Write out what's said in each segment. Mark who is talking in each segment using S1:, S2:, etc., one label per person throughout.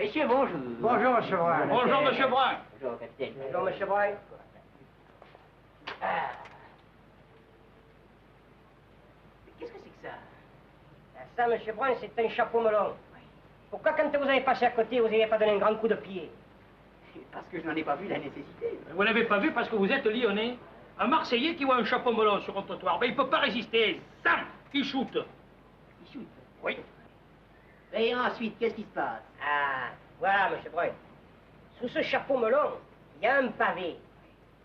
S1: Messieurs, bonjour.
S2: Bonjour, monsieur Brun.
S3: Bonjour, monsieur Brun.
S1: Bonjour, capitaine.
S2: Bonjour, monsieur Brun.
S1: Ah. Qu'est-ce que c'est que ça?
S2: Ça, monsieur Brun, c'est un chapeau melon. Pourquoi, quand vous avez passé à côté, vous n'avez pas donné un grand coup de pied?
S1: Parce que je n'en ai pas vu la nécessité.
S3: Vous l'avez pas vu parce que vous êtes lyonnais. Un Marseillais qui voit un chapeau melon sur un trottoir, ben il peut pas résister. Zam, il shoot.
S1: Il shoot?
S3: Oui.
S1: Et ensuite, qu'est-ce qui se passe?
S2: Ah, voilà, monsieur Brun. Sous ce chapeau melon, il y a un pavé.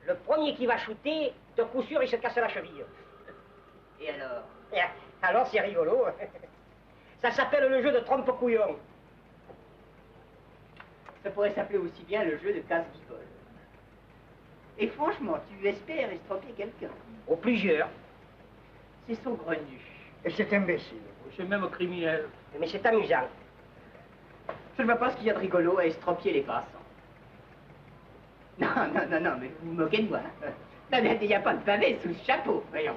S2: Le premier qui va shooter, de coup sûr, il se casse la cheville.
S1: Et alors?
S2: Et alors, c'est rigolo. Ça s'appelle le jeu de trompe-couillon.
S1: Ça pourrait s'appeler aussi bien le jeu de casse-guicole. Et franchement, tu espères estropier quelqu'un?
S2: Ou plusieurs.
S1: C'est saugrenu.
S2: Et c'est imbécile.
S3: C'est même criminel.
S2: Mais c'est amusant.
S1: Je ne vois pas ce qu'il y a de rigolo à estropier les passants. Non, mais vous vous moquez de moi. Il n'y a pas de pavé sous ce chapeau, voyons.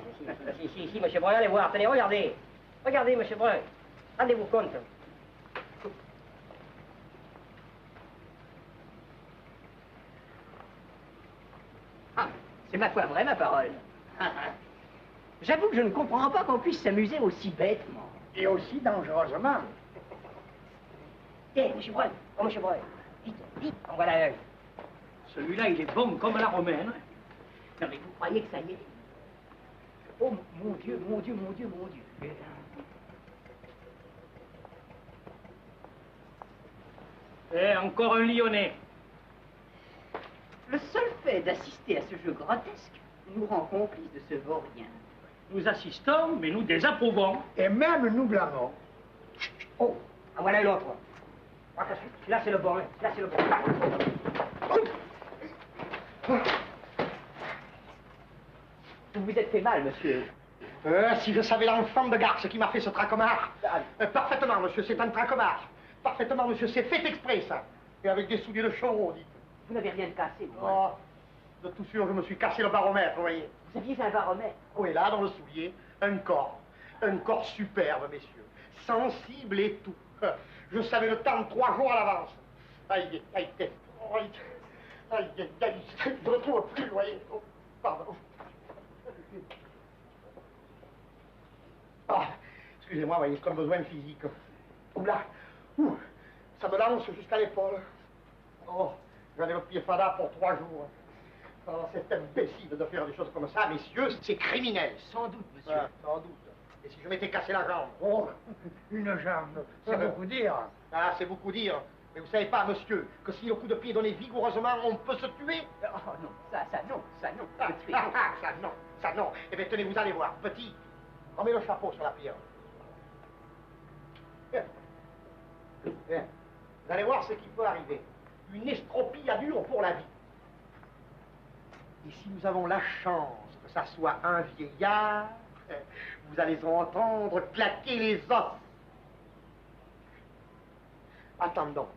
S2: Si, monsieur Brun, allez voir. Tenez, regardez. Regardez, monsieur Brun. Rendez-vous compte.
S1: Ah, c'est ma foi vraie, ma parole. J'avoue que je ne comprends pas qu'on puisse s'amuser aussi bêtement.
S2: Et aussi dangereusement. Tiens, monsieur Brun. Oh, monsieur Brun. Vite, en voilà un.
S3: Celui-là, il est bon comme la romaine.
S1: Non, mais vous croyez que ça y est? Oh, mon Dieu.
S3: Et encore un lyonnais.
S1: Le seul fait d'assister à ce jeu grotesque nous rend complices de ce vaurien.
S3: Nous assistons, mais nous désapprouvons.
S2: Et même nous blâmons. Oh, en voilà un autre. Attention, là c'est le bon, hein. Là c'est le bon.
S1: Vous vous êtes fait mal, monsieur.
S4: Si je savais l'enfant de garce qui m'a fait ce traquemar. Parfaitement, monsieur, c'est un traquemar. Parfaitement, monsieur, c'est fait exprès, ça. Et avec des souliers de chevreau, dites.
S1: Vous n'avez rien cassé, vous.
S4: Oh, de tout sûr, je me suis cassé le baromètre, vous voyez.
S1: Vous aviez un baromètre.
S4: Oui, là, dans le soulier, un corps. Un corps superbe, messieurs. Sensible et tout. Je savais le temps 3 jours à l'avance. Aïe, je ne retrouve plus, vous voyez. Oh, pardon. Ah, excusez-moi, voyez, c'est un besoin physique. Oula, ça me lance jusqu'à l'épaule. Oh, j'en ai le pied fada pour 3 jours. Oh, c'est imbécile de faire des choses comme ça, messieurs, c'est criminel.
S1: Sans doute, monsieur.
S4: Ah, sans doute. Et si je m'étais cassé la jambe?
S2: Oh, une jambe, c'est beaucoup dire.
S4: Ah, c'est beaucoup dire. Mais vous savez pas, monsieur, que si le coup de pied est donné vigoureusement, on peut se tuer?
S1: Oh non, ça non.
S4: Ça non. Eh bien, tenez, vous allez voir. Petit, remets le chapeau sur la pierre. Bien. Vous allez voir ce qui peut arriver. Une estropie à dur pour la vie. Et si nous avons la chance que ça soit un vieillard, vous allez entendre claquer les os. Attendons.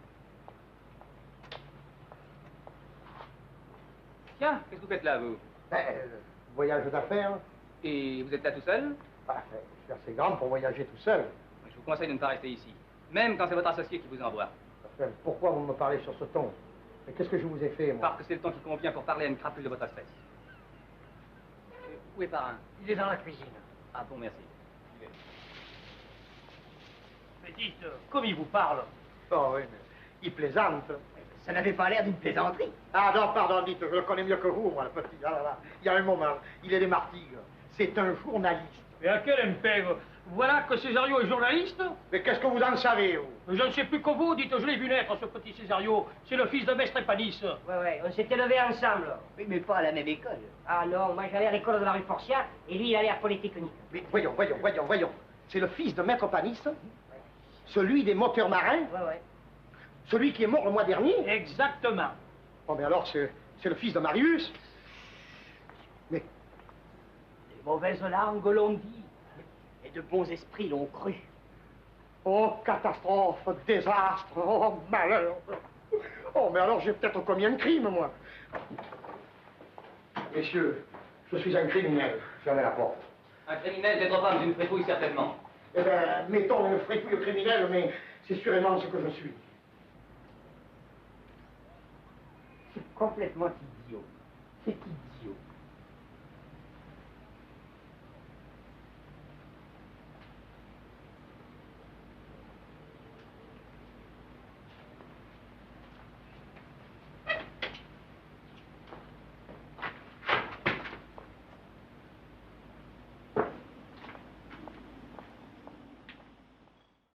S5: Tiens, qu'est-ce que vous faites là, vous?
S4: Voyage d'affaires.
S5: Et vous êtes là tout seul?
S4: Je suis assez grand pour voyager tout seul.
S5: Je vous conseille de ne pas rester ici. Même quand c'est votre associé qui vous envoie.
S4: Pourquoi vous me parlez sur ce ton? Mais qu'est-ce que je vous ai fait, moi?
S5: Parce que c'est le ton qui convient pour parler à une crapule de votre espèce. Où est Parrain?
S2: Il est dans la cuisine.
S5: Ah bon, merci.
S3: Mais dites, comme il vous parle.
S4: Oh oui, mais il plaisante.
S1: Ça n'avait pas l'air d'une plaisanterie.
S4: Ah non, pardon, dites, je le connais mieux que vous, moi, le petit. Ah là là, il y a un moment, il est des Martigues. C'est un journaliste.
S3: Et à quel impec? Voilà que Césario est journaliste?
S4: Mais qu'est-ce que vous en savez, vous?
S3: Je ne sais plus que vous, dites, je l'ai vu naître, ce petit Césario. C'est le fils de Mestre Épanis.
S2: Ouais, on s'était levés ensemble.
S1: Oui, mais pas à la même école.
S2: Ah non, moi j'allais à l'école de la rue Forcia et lui il allait à Polytechnique.
S4: Mais voyons. C'est le fils de Maître Panis, celui des moteurs marins,
S2: Ouais.
S4: celui qui est mort le mois dernier.
S3: Exactement.
S4: Oh, mais alors, c'est le fils de Marius. Mais
S1: De mauvaises langues l'ont dit. Et de bons esprits l'ont cru.
S4: oh, catastrophe, désastre, oh, malheur. Oh, mais alors j'ai peut-être commis un crime, moi. Messieurs, je suis un criminel. Fermez la porte.
S5: Un criminel, peut-être pas, mais une frépouille, certainement.
S4: Eh bien, mettons une frépouille criminelle, mais c'est sûrement ce que je suis.
S1: complètement idiot. C'est idiot.